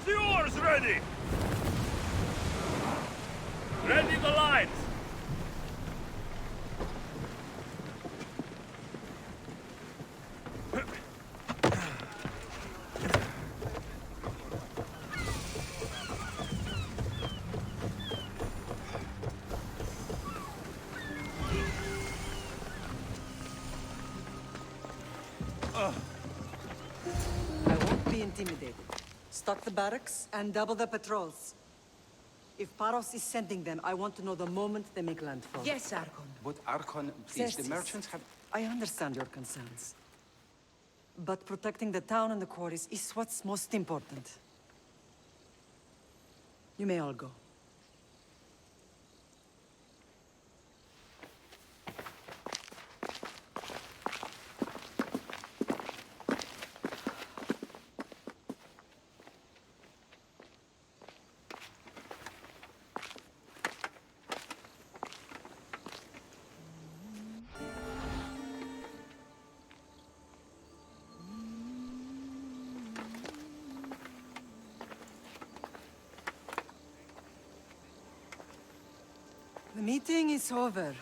Have the oars ready! Ready the lights! I won't be intimidated. Stock the barracks and double the patrols. If Paros is sending them, I want to know the moment they make landfall. Yes, Archon. But Archon, please, the Xerxes, merchants have... I understand your concerns. But protecting the town and the quarries is what's most important. You may all go. The meeting is over.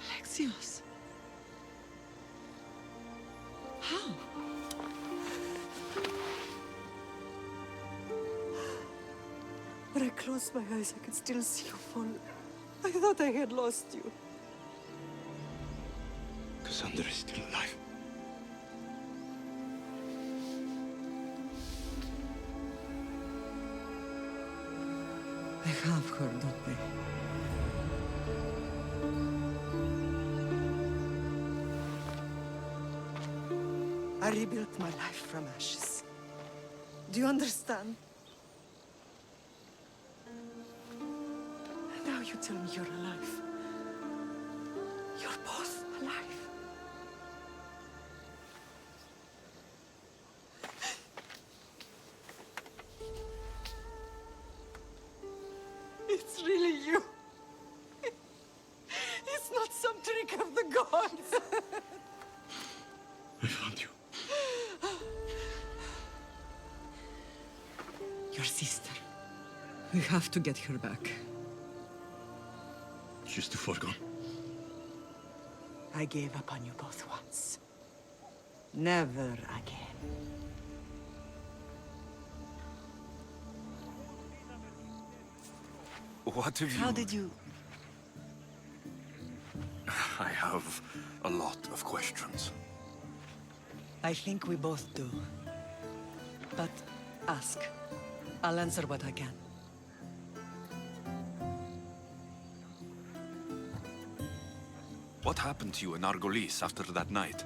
Alexios. How? When I closed my eyes, I could still see you fall. I thought I had lost you. Cassandra is still alive. They have her, don't they? I rebuilt my life from ashes. Do you understand? Now you tell me you're alive. You're both alive. It's really you. It's not some trick of the gods. I found you. Your sister. We have to get her back. She's too far gone. I gave up on you both once. Never again. What have you... How did you... I have a lot of questions. I think we both do. But ask. I'll answer what I can. What happened to you in Argolis after that night?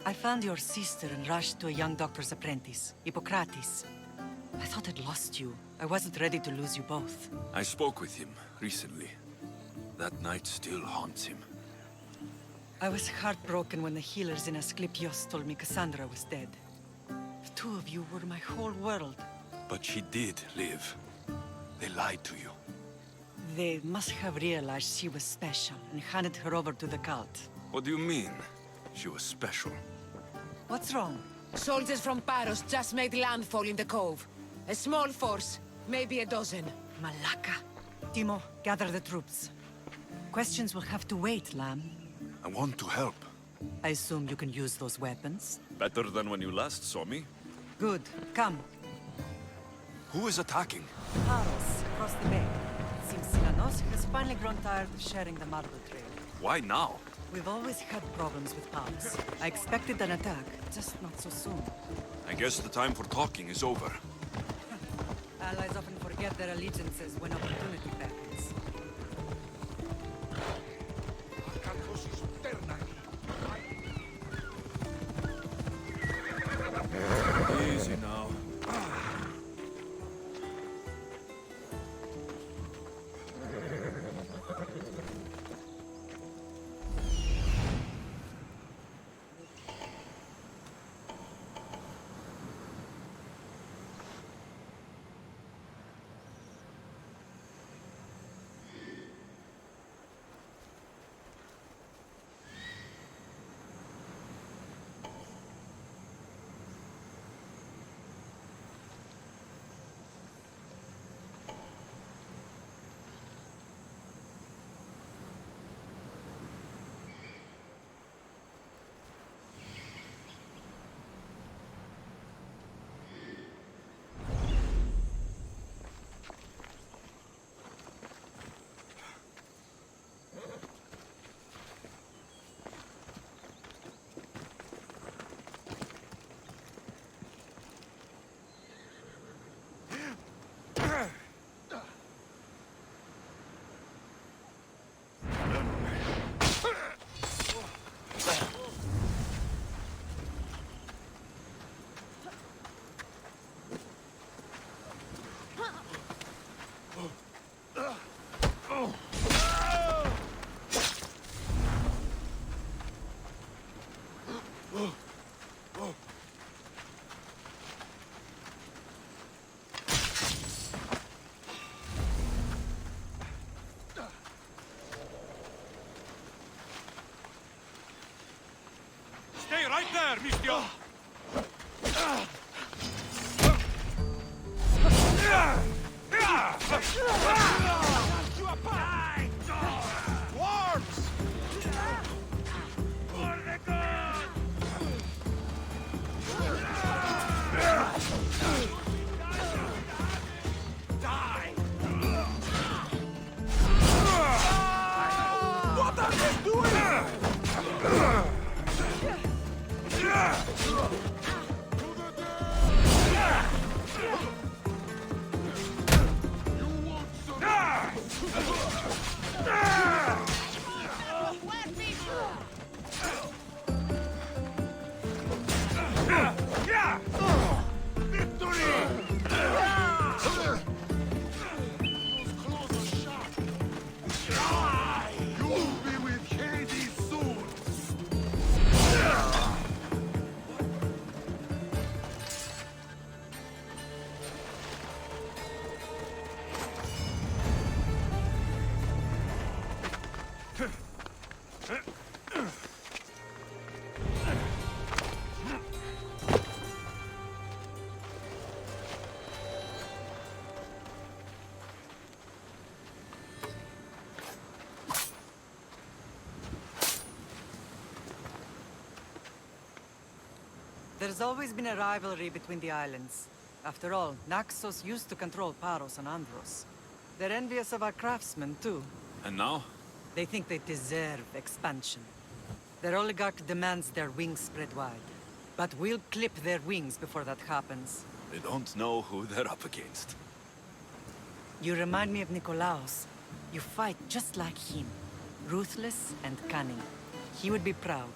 I found your sister and rushed to a young doctor's apprentice, Hippocrates. I thought I'd lost you. I wasn't ready to lose you both. I spoke with him recently. That night still haunts him. I was heartbroken when the healers in Asclepios told me Cassandra was dead. The two of you were my whole world. But she did live. They lied to you. They must have realized she was special and handed her over to the cult. What do you mean? She was special. What's wrong? Soldiers from Paros just made landfall in the cove. A small force, maybe a dozen. Malaka. Timo, gather the troops. Questions will have to wait, Lamb. I want to help. I assume you can use those weapons? Better than when you last saw me. Good. Come. Who is attacking? Paros, across the bay. Seems Silanos has finally grown tired of sharing the marble trail. Why now? We've always had problems with Paros. I expected an attack, just not so soon. I guess the time for talking is over. Allies often forget their allegiances when opportunity beckons. Easy now. Right there, Mistio! Worms! Die! What are they doing? There's always been a rivalry between the islands. After all, Naxos used to control Paros and Andros. They're envious of our craftsmen, too. And now? They think they deserve expansion. Their oligarch demands their wings spread wide. But we'll clip their wings before that happens. They don't know who they're up against. You remind me of Nikolaos. You fight just like him. Ruthless and cunning. He would be proud.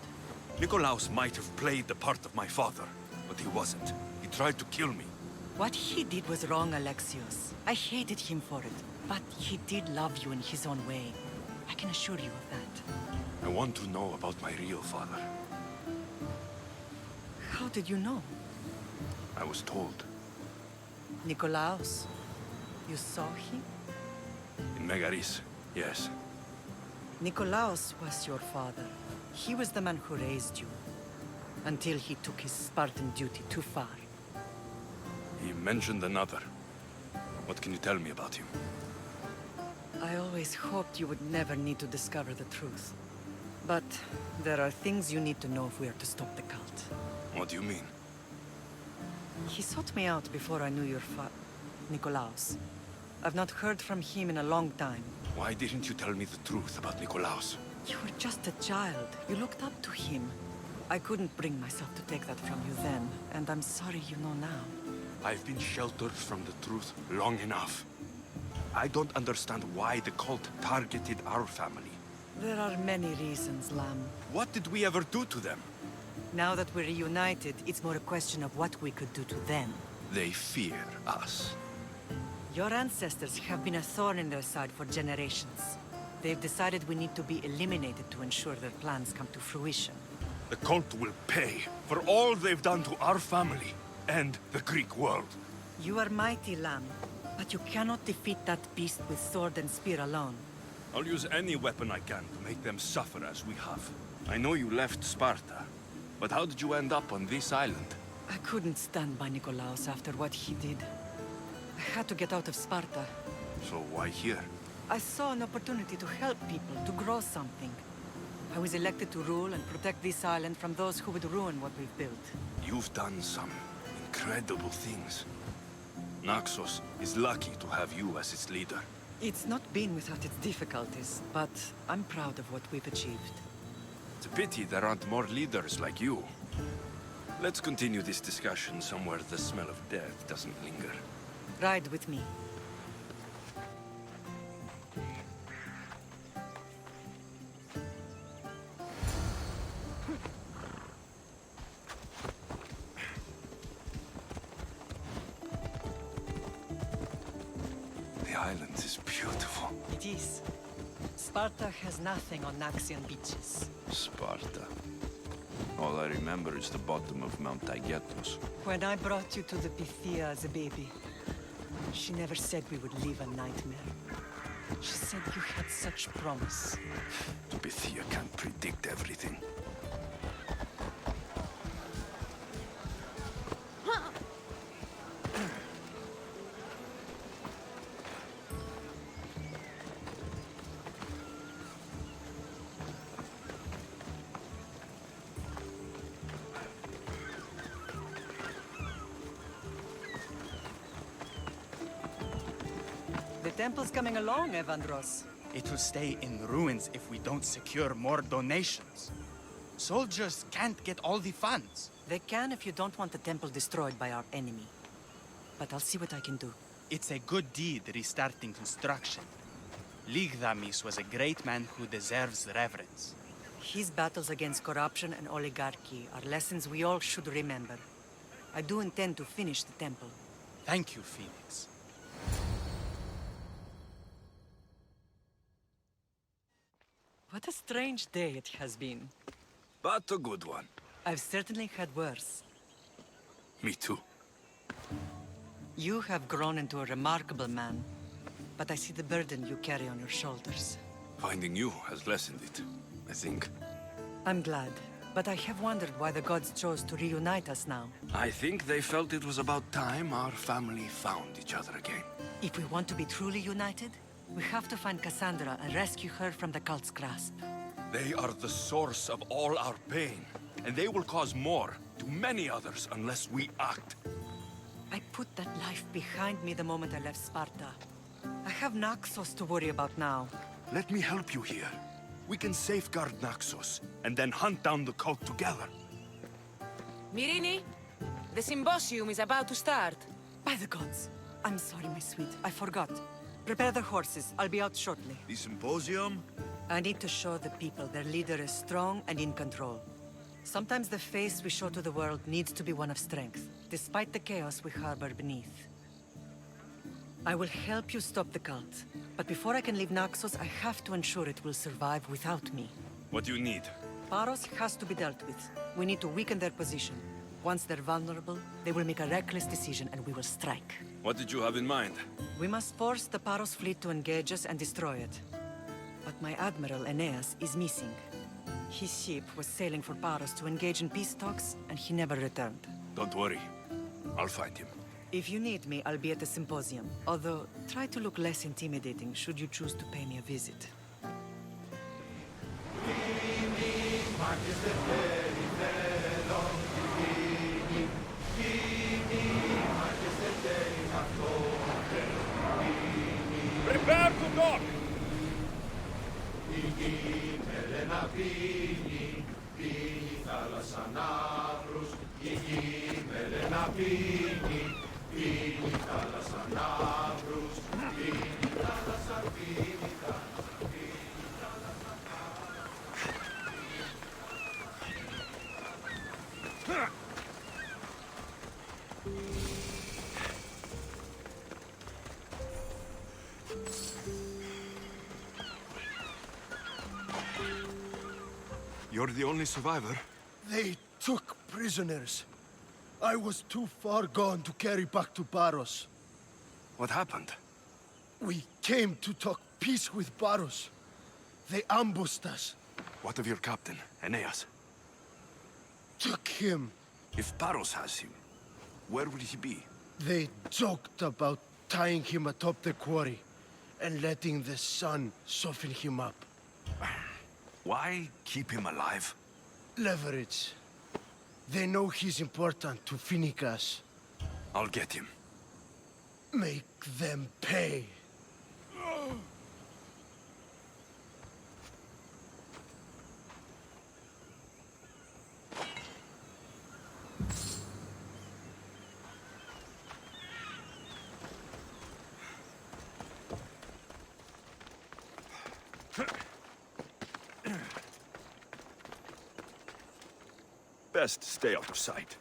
Nikolaos might have played the part of my father, but he wasn't. He tried to kill me. What he did was wrong, Alexios. I hated him for it. But he did love you in his own way. I can assure you of that. I want to know about my real father. How did you know? I was told. Nikolaos. You saw him? In Megaris, yes. Nikolaos was your father. He was the man who raised you. Until he took his Spartan duty too far. He mentioned another. What can you tell me about him? I always hoped you would never need to discover the truth. But there are things you need to know if we are to stop the cult. What do you mean? He sought me out before I knew your Nikolaos. I've not heard from him in a long time. Why didn't you tell me the truth about Nikolaos? You were just a child. You looked up to him. I couldn't bring myself to take that from you then, and I'm sorry you know now. I've been sheltered from the truth long enough. I don't understand why the cult targeted our family. There are many reasons, Lam. What did we ever do to them? Now that we're reunited, it's more a question of what we could do to them. They fear us. Your ancestors have been a thorn in their side for generations. They've decided we need to be eliminated to ensure their plans come to fruition. The cult will pay for all they've done to our family and the Greek world. You are mighty, Lam, but you cannot defeat that beast with sword and spear alone. I'll use any weapon I can to make them suffer as we have. I know you left Sparta, but how did you end up on this island? I couldn't stand by Nikolaos after what he did. I had to get out of Sparta. So why here? I saw an opportunity to help people, to grow something. I was elected to rule and protect this island from those who would ruin what we've built. You've done some incredible things. Naxos is lucky to have you as its leader. It's not been without its difficulties, but I'm proud of what we've achieved. It's a pity there aren't more leaders like you. Let's continue this discussion somewhere the smell of death doesn't linger. Ride with me. The island is beautiful. It is. Sparta has nothing on Naxian beaches. Sparta. All I remember is the bottom of Mount Taygetos. When I brought you to the Pythia as a baby, she never said we would live a nightmare. She said you had such promise. The Pythia can't predict everything. temple's coming along, Evandros. It will stay in ruins if we don't secure more donations. Soldiers can't get all the funds. They can if you don't want the temple destroyed by our enemy. But I'll see what I can do. It's a good deed restarting construction. Ligdamis was a great man who deserves reverence. His battles against corruption and oligarchy are lessons we all should remember. I do intend to finish the temple. Thank you, Phoenix. What a strange day it has been. But a good one. I've certainly had worse. Me too. You have grown into a remarkable man, but I see the burden you carry on your shoulders. Finding you has lessened it, I think. I'm glad, but I have wondered why the gods chose to reunite us now. I think they felt it was about time our family found each other again. If we want to be truly united, we have to find Cassandra and rescue her from the cult's grasp. They are the source of all our pain, and they will cause more to many others unless we act. I put that life behind me the moment I left Sparta. I have Naxos to worry about now. Let me help you here. We can safeguard Naxos, and then hunt down the cult together. Myrrine, the symposium is about to start. By the gods. I'm sorry, my sweet. I forgot. Prepare the horses. I'll be out shortly. The symposium? I need to show the people their leader is strong and in control. Sometimes the face we show to the world needs to be one of strength, despite the chaos we harbor beneath. I will help you stop the cult, but before I can leave Naxos, I have to ensure it will survive without me. What do you need? Paros has to be dealt with. We need to weaken their position. Once they're vulnerable, they will make a reckless decision and we will strike. What did you have in mind? We must force the Paros fleet to engage us and destroy it. But my admiral, Aeneas, is missing. His ship was sailing for Paros to engage in peace talks, and he never returned. Don't worry. I'll find him. If you need me, I'll be at the symposium. Although, try to look less intimidating should you choose to pay me a visit. Prepare to dock! You're the only survivor? They took prisoners. I was too far gone to carry back to Paros. What happened? We came to talk peace with Paros. They ambushed us. What of your captain, Aeneas? Took him. If Paros has him, where will he be? They joked about tying him atop the quarry and letting the sun soften him up. Why keep him alive? Leverage. They know he's important to Phoenix. I'll get him. Make them pay. Best stay out of sight.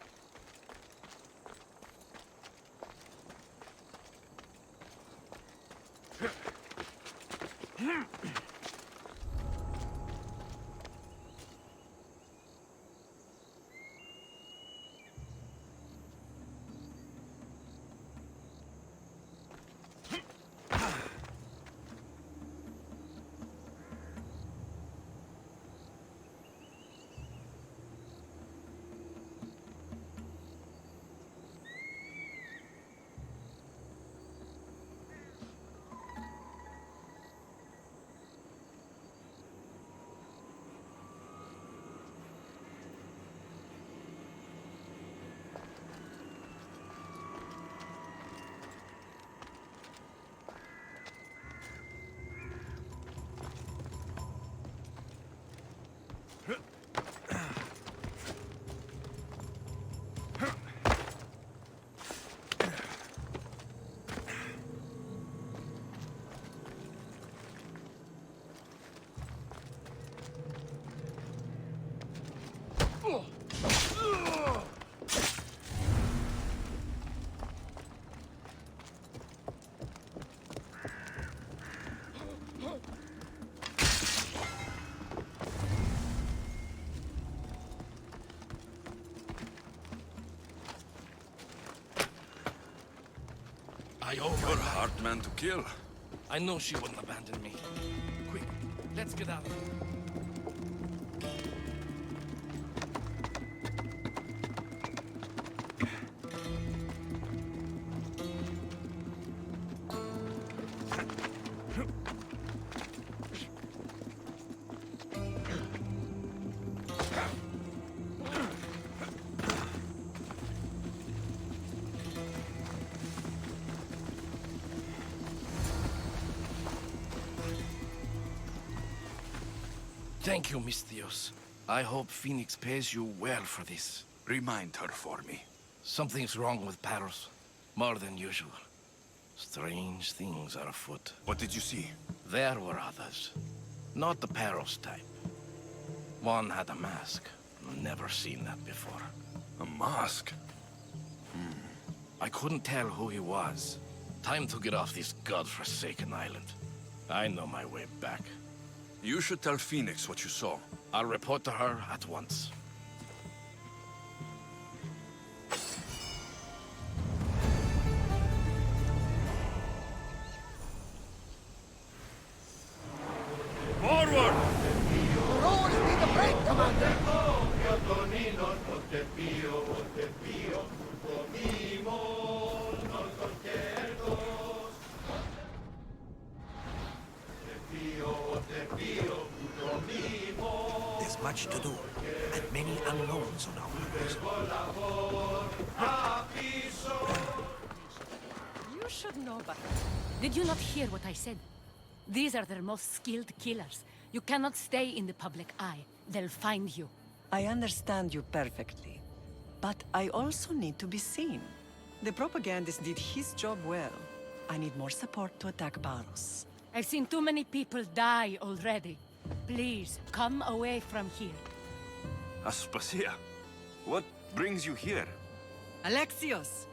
I owe You're a my hard man to kill. I know she wouldn't abandon me. Quick, let's get out of here. Thank you, Miss Theos. I hope Phoenix pays you well for this. Remind her for me. Something's wrong with Paros. More than usual. Strange things are afoot. What did you see? There were others. Not the Paros type. One had a mask. Never seen that before. A mask? I couldn't tell who he was. Time to get off this godforsaken island. I know my way back. You should tell Phoenix what you saw. I'll report to her at once. Forward! There's much to do, and many unknowns on our horizon. You should know better. Did you not hear what I said? These are their most skilled killers. You cannot stay in the public eye. They'll find you. I understand you perfectly. But I also need to be seen. The propagandist did his job well. I need more support to attack Paros. I've seen too many people die already. Please, come away from here. Aspasia, what brings you here? Alexios!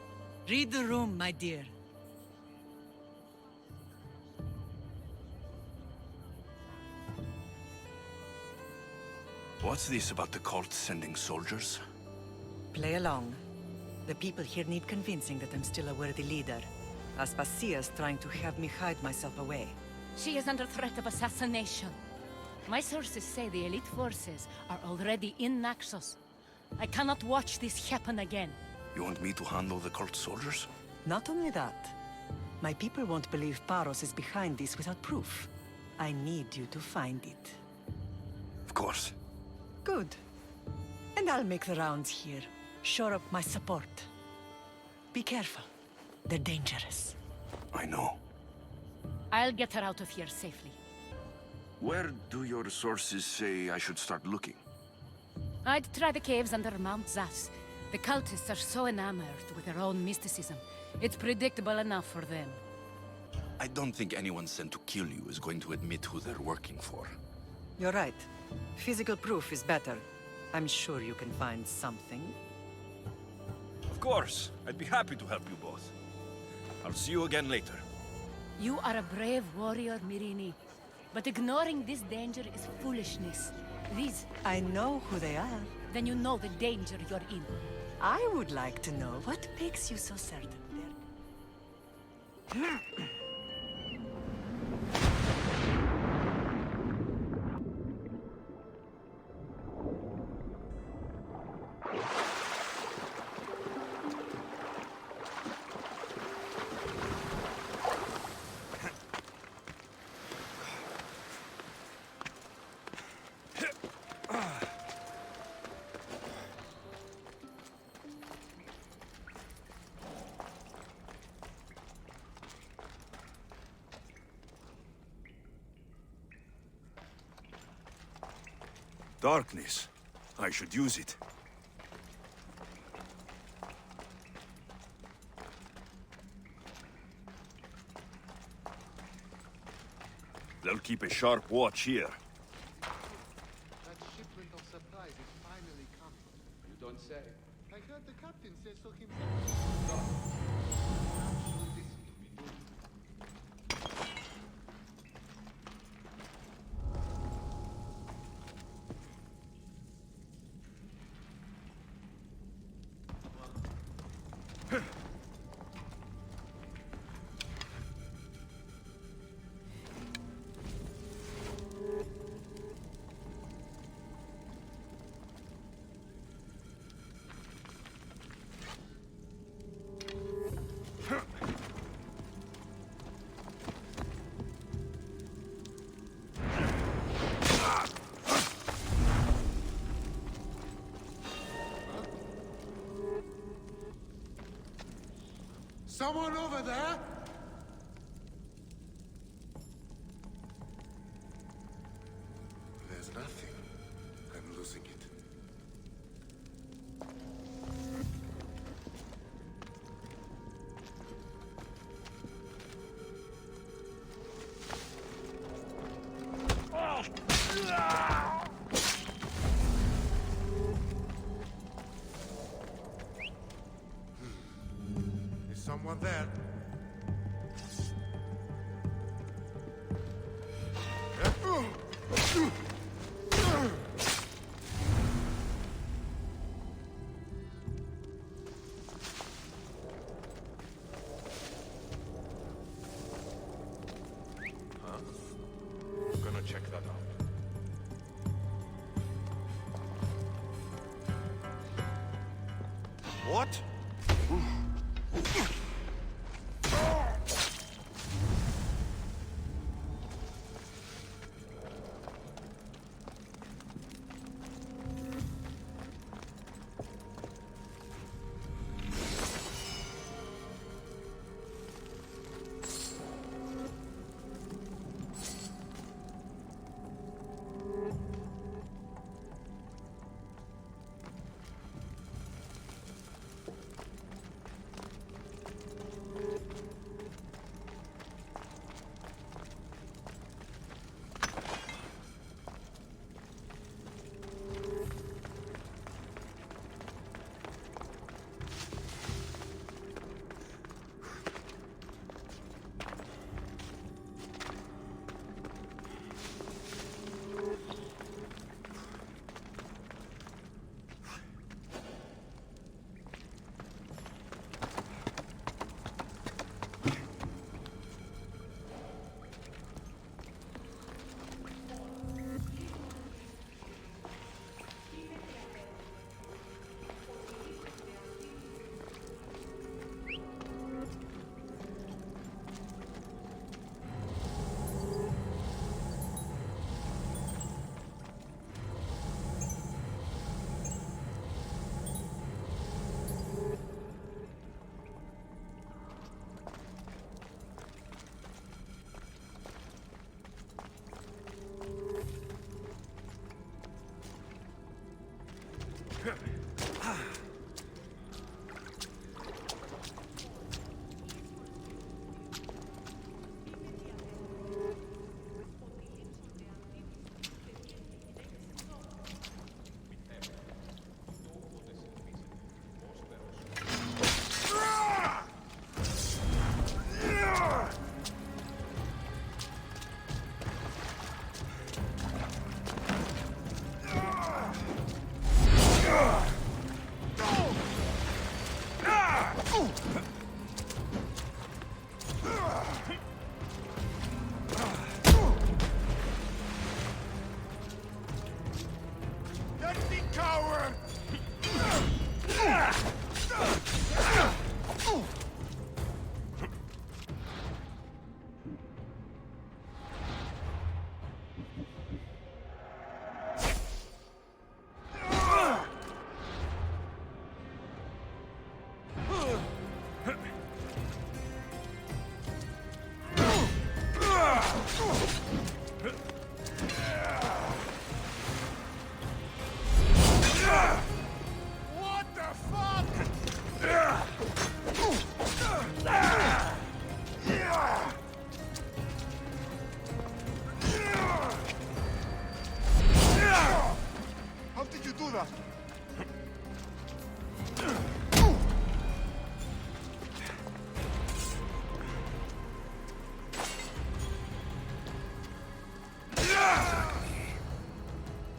Read the room, my dear. What's this about the cult sending soldiers? Play along. The people here need convincing that I'm still a worthy leader. Aspasia's trying to have me hide myself away. She is under threat of assassination. My sources say the elite forces are already in Naxos. I cannot watch this happen again. You want me to handle the cult soldiers? Not only that, my people won't believe Paros is behind this without proof. I need you to find it. Of course. Good. And I'll make the rounds here. Shore up my support. Be careful. They're dangerous. I know. I'll get her out of here safely. Where do your sources say I should start looking? I'd try the caves under Mount Zas. The cultists are so enamored with their own mysticism. It's predictable enough for them. I don't think anyone sent to kill you is going to admit who they're working for. You're right. Physical proof is better. I'm sure you can find something. Of course. I'd be happy to help you both. I'll see you again later. You are a brave warrior, Mirini. But ignoring this danger is foolishness. These... I know who they are. Then you know the danger you're in. I would like to know what makes you so certain there. Darkness. I should use it. They'll keep a sharp watch here. That shipment of supplies is finally coming. You don't say. I heard the captain say so himself. Someone over there? There's nothing. I'm losing it. Is someone there? Gonna check that out. What?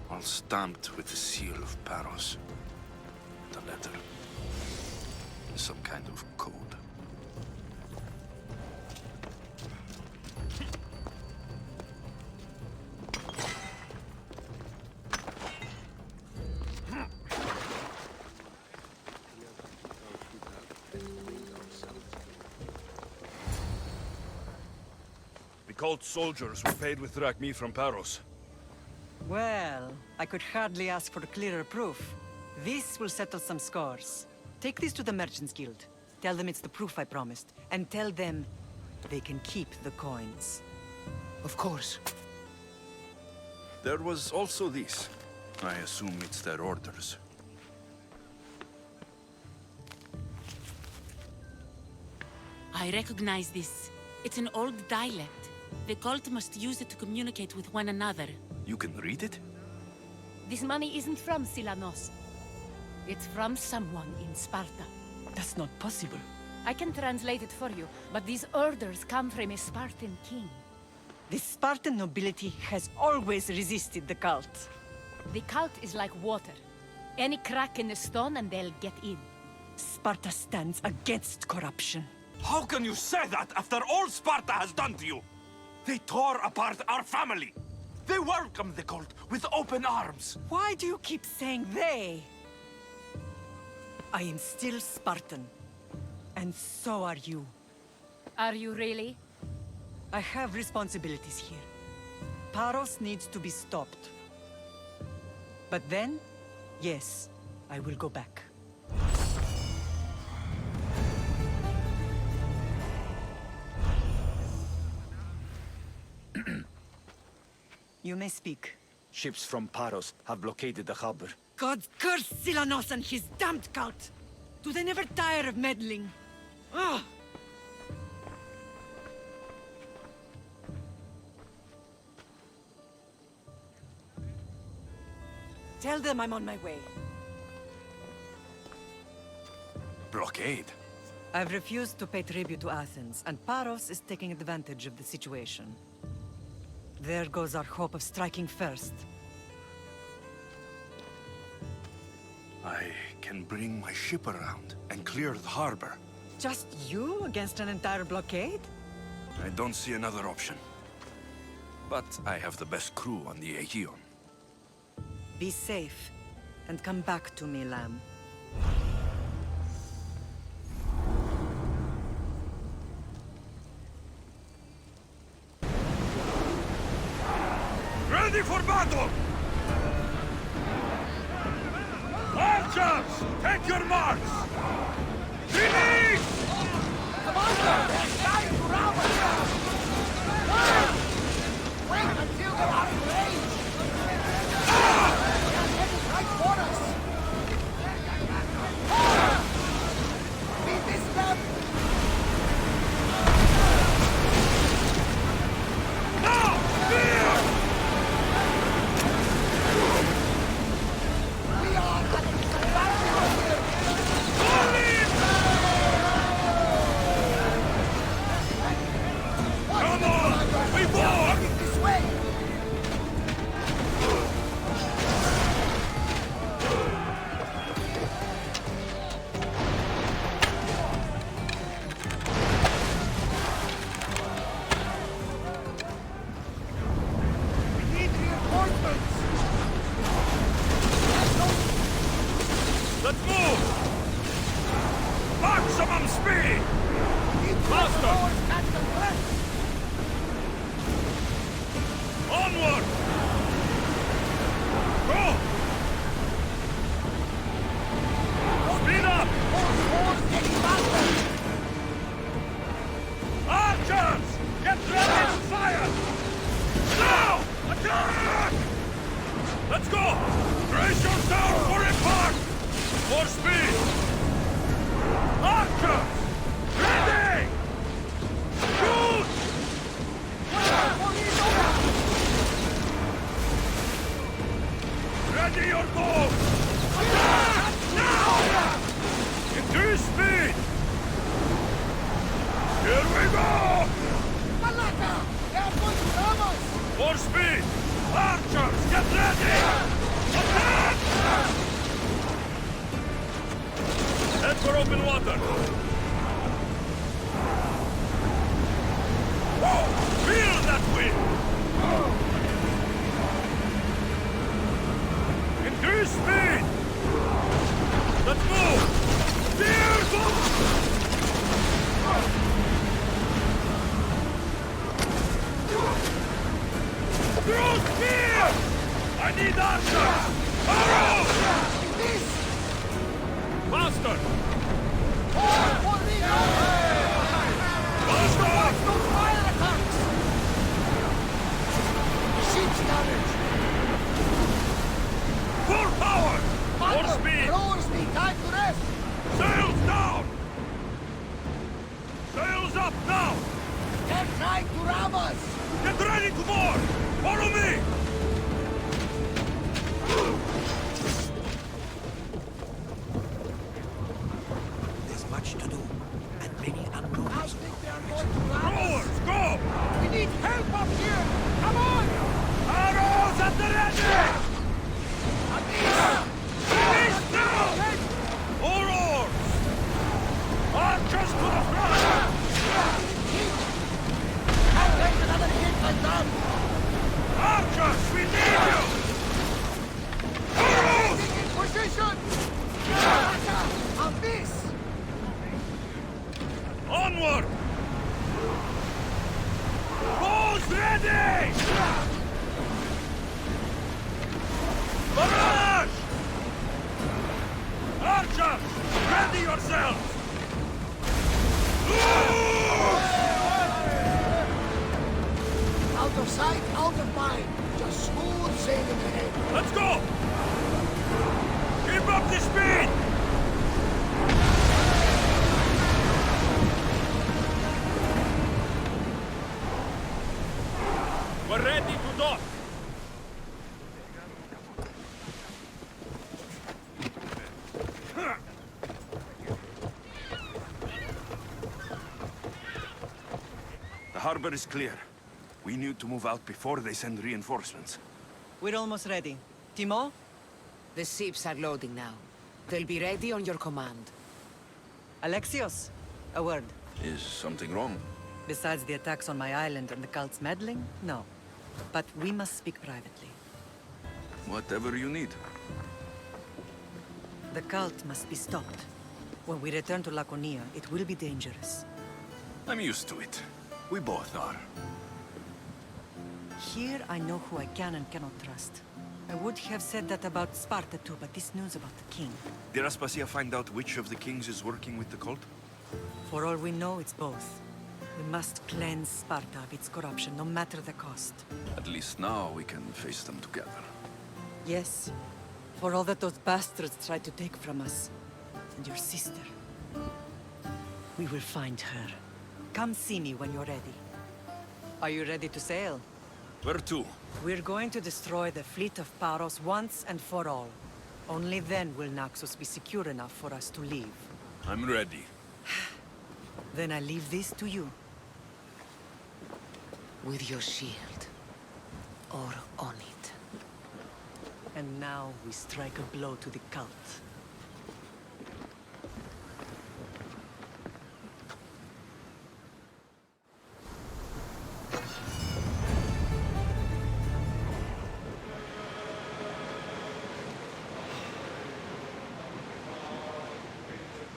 All stamped with the seal of Paros. The letter is some kind of code. The cult soldiers were paid with drachmi from Paros. Well, I could hardly ask for clearer proof. This will settle some scores. Take these to the Merchants Guild. Tell them it's the proof I promised. And tell them they can keep the coins. Of course. There was also this. I assume it's their orders. I recognize this. It's an old dialect. The cult must use it to communicate with one another. You can read it? This money isn't from Silanos. It's from someone in Sparta. That's not possible. I can translate it for you, but these orders come from a Spartan king. The Spartan nobility has always resisted the cult. The cult is like water. Any crack in the stone and they'll get in. Sparta stands against corruption. How can you say that after all Sparta has done to you? They tore apart our family. They welcomed the cult with open arms. Why do you keep saying they? I am still Spartan. And so are you. Are you really? I have responsibilities here. Paros needs to be stopped. But then, yes, I will go back. You may speak. Ships from Paros have blockaded the harbor. God curse Silanos and his damned cult! Do they never tire of meddling? Ugh! Tell them I'm on my way. Blockade? I've refused to pay tribute to Athens, and Paros is taking advantage of the situation. There goes our hope of striking first. I can bring my ship around and clear the harbor. Just you against an entire blockade? I don't see another option. But I have the best crew on the Aegean. Be safe, and come back to me, lamb. Ready for battle! Archers, take your marks! Release! Wait until they're out of range! Right for us! Beat this left! Now! Fear! We are at the battlefield! Come on! We walk! This way! We need reinforcements! Let's move! Maximum speed! Faster! Onward! Go! Speed up! Archers! Get ready to fire! Now! Attack! Let's go! Brace yourself for impact! More speed! Archers! Ready! Shoot! Ready your bow! Attack! Now! Increase speed! Here we go! More speed! Archers, get ready! Attack! Head for open water! Whoa! Feel that wind! Increase speed! Let's move! Steer! Through spear! I need archers! Arrows! Faster! Full power! More speed! Sails down! Sails up now! They're trying to ram us! Get ready to board! Follow me! There's much to do, and many unknowns. I think they are going to ram us! Rowers, go! We need help up here! Come on! Arrows at the ready! Finish now! All oars! Archers to the front! Can't take another hit like that! Archers, we need you! Arrows! In position! On this! Onward! Bows ready! Barrage! Archers, ready yourselves! Out of sight, out of mind. Just smooth sailing ahead. Let's go! Keep up the speed! We're ready to dock! The harbor is clear. We need to move out before they send reinforcements. We're almost ready. Timo? The ships are loading now. They'll be ready on your command. Alexios? A word. Is something wrong? Besides the attacks on my island and the cult's meddling? No. But we must speak privately. Whatever you need. The cult must be stopped. When we return to Laconia, it will be dangerous. I'm used to it. We both are. Here I know who I can and cannot trust. I would have said that about Sparta too, but this news about the king. Did Aspasia find out which of the kings is working with the cult? For all we know, it's both. We must cleanse Sparta of its corruption, no matter the cost. At least now we can face them together. Yes. For all that those bastards tried to take from us. And your sister. We will find her. Come see me when you're ready. Are you ready to sail? Where to? We're going to destroy the fleet of Paros once and for all. Only then will Naxos be secure enough for us to leave. I'm ready. Then I leave this to you. With your shield. Or on it. And now we strike a blow to the cult.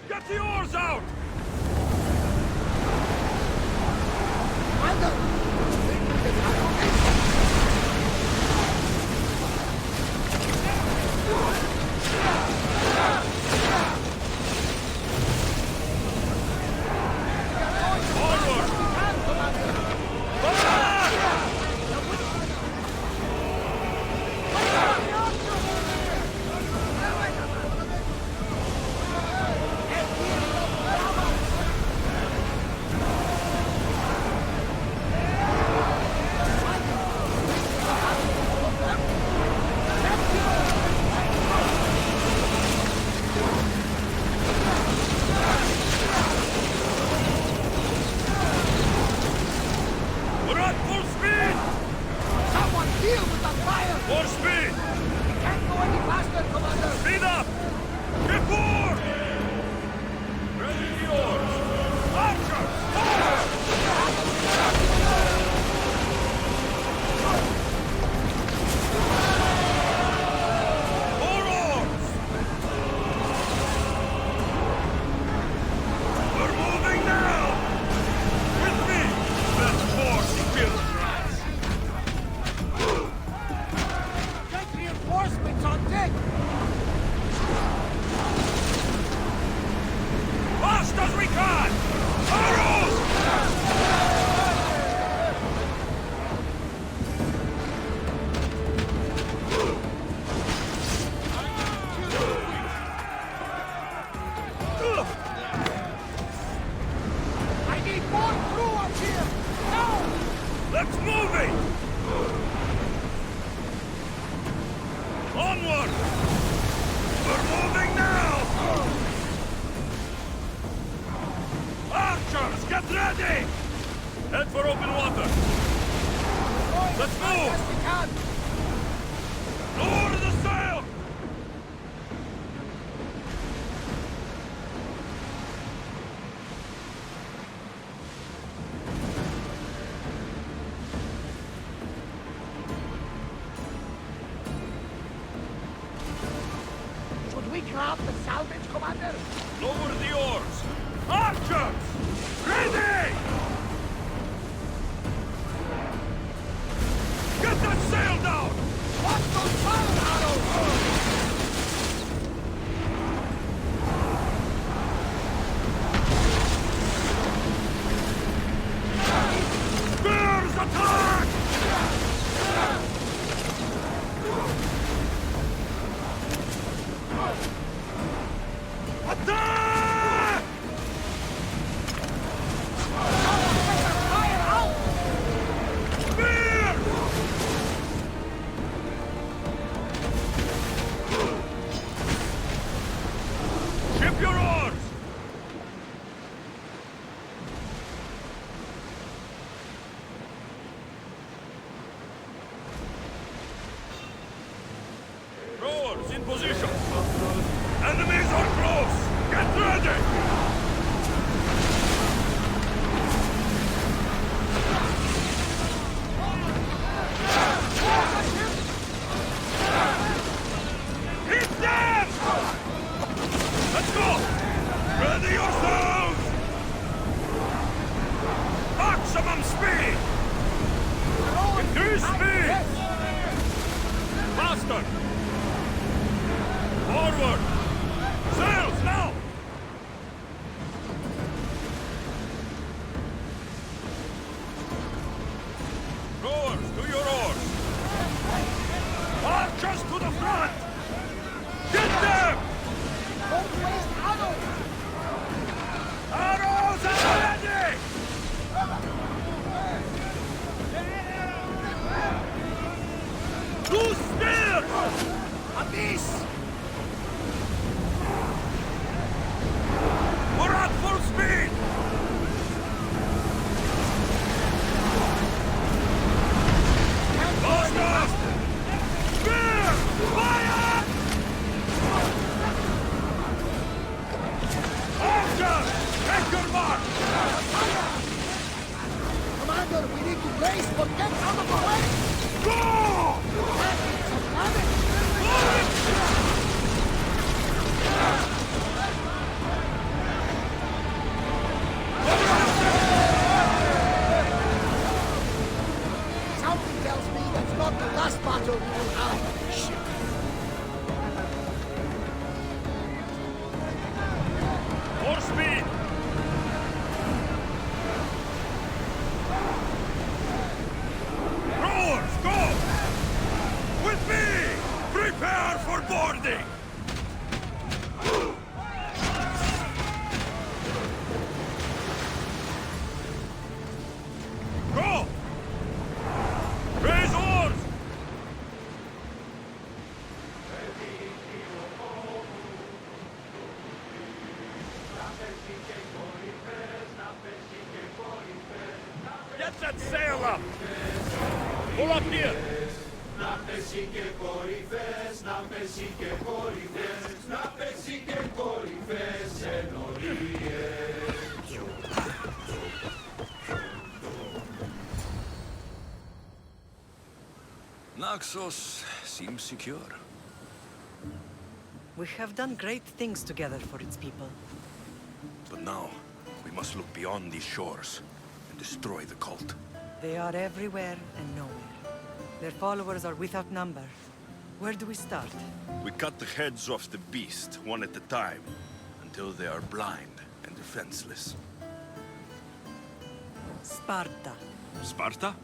Get the oars out! Let's move it! Onward! We're moving now! Archers, get ready! Head for open water! Let's move! Lower the sail! Should we grab the salvage, Commander? Lower the oars! Archers! Ready! Get that sail down! Watch those fire arrows! Spears attack! Attack! Fire out! Spear! Ship your oars! Rowers in position! Enemies are close! Get ready! Hit them! Let's go! Ready yourselves! Maximum speed! Increase speed! Faster! Forward! Sails now! Rowers, to your oars! Archers to the front! Get them! Don't waste arrows! Arrows are ready! Two spears! A piece! We're at full speed! Faster! Spear! Fire! Archers! Take your mark! Commander, we need to brace, but get out of the way! Go! Something tells me that's not the last battle we will have. Shit. More speed! Rowers, go! With me! Prepare for boarding! Go! Raise oars! Get that sail up! Pull up here! Naxos seems secure. We have done great things together for its people. But now, we must look beyond these shores and destroy the cult. They are everywhere and nowhere. Their followers are without number. Where do we start? We cut the heads off the beast, one at a time, until they are blind and defenseless. Sparta. Sparta?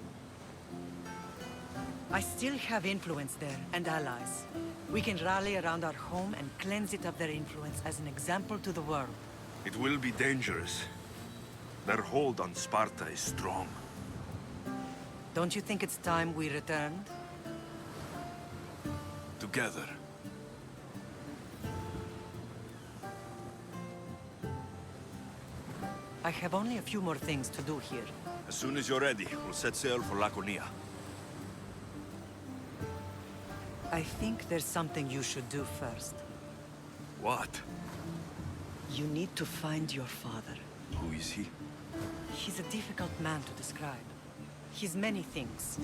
I still have influence there, and allies. We can rally around our home and cleanse it of their influence as an example to the world. It will be dangerous. Their hold on Sparta is strong. Don't you think it's time we returned? Together. I have only a few more things to do here. As soon as you're ready, we'll set sail for Laconia. I think there's something you should do first. What? You need to find your father. Who is he? He's a difficult man to describe. He's many things,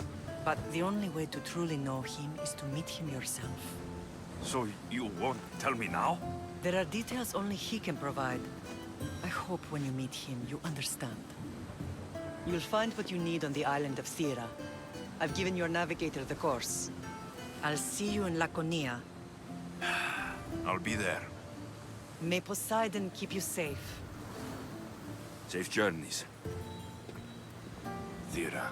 but the only way to truly know him is to meet him yourself. So you won't tell me now? There are details only he can provide. I hope when you meet him, you understand. You'll find what you need on the island of Thera. I've given your navigator the course. I'll see you in Laconia. I'll be there. May Poseidon keep you safe. Safe journeys. Thera.